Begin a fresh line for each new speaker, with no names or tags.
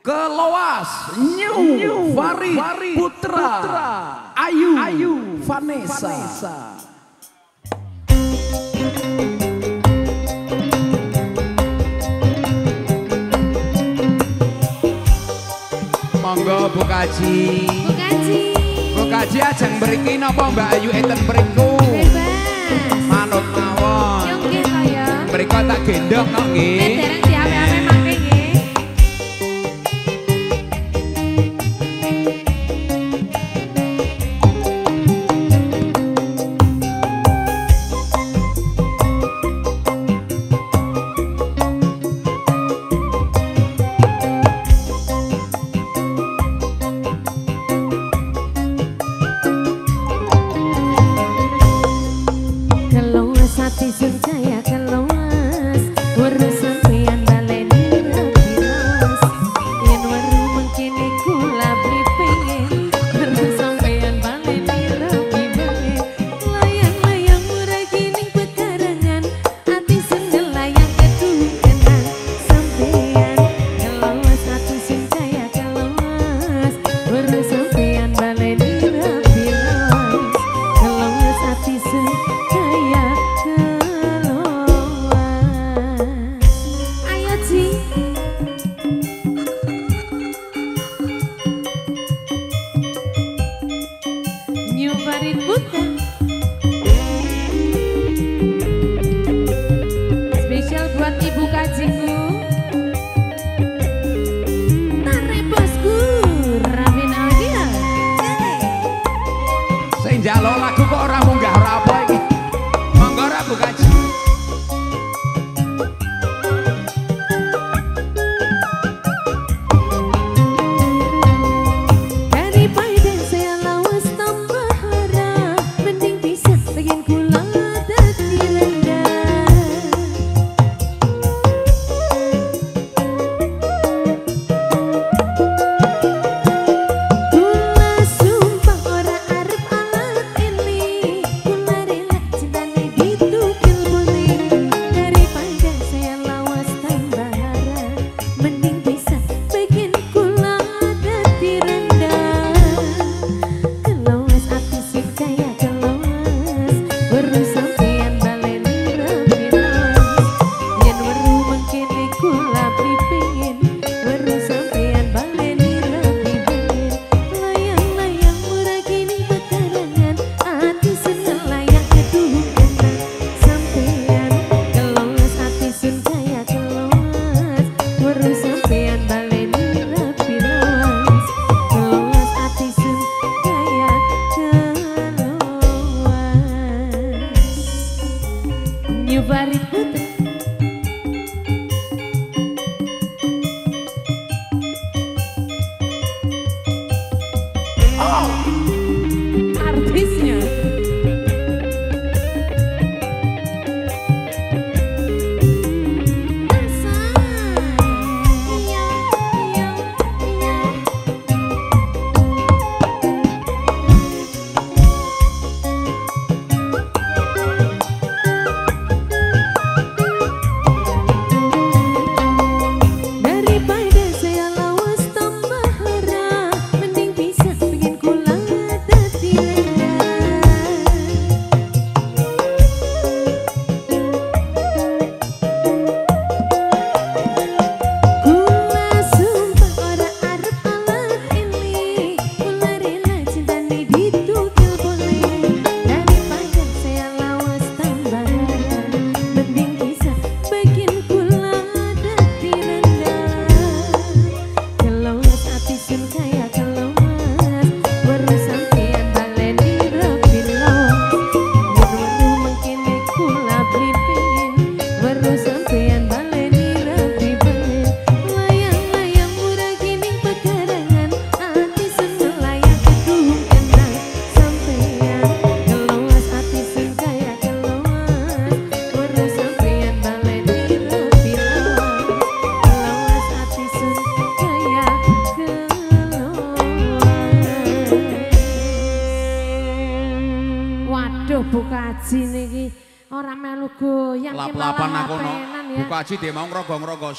Keloas New Farid Putra Ayu Vanessa. Monggo Bu Kaji. Bu Kaji ajeng mriki napa Mbak Ayu enten mriku?
Bebas.
Manut mawon.
Yo nggih to ya.
Mriko tak gendong kok nggih.
Dereng diape-ape mangke nggih. Hati sunjaya keluas waru sampeyan baleni rapiras yen waru mengkene kula beli pengen waru sampeyan baleni rapi banget layang-layang murah gining pekarangan hati sendel layang kedukenan sampeyan keluas hati sunjaya keluas waru sampeyan baleni rapiras keluas hati sunjaya New Farid Putra. Spesial buat Ibu Kajiku. Tarik bosku Ramin Aldia.
Sing njaluk lagu kok ora munggah ora apa iki. Monggo ora Bu Kaji.
New Farid Putra.
Oh,
artisnya. Bu Kaji niki ora melu goyang
lap-lapan aku no. Bu Kaji dia mau ngrogong-ngrogong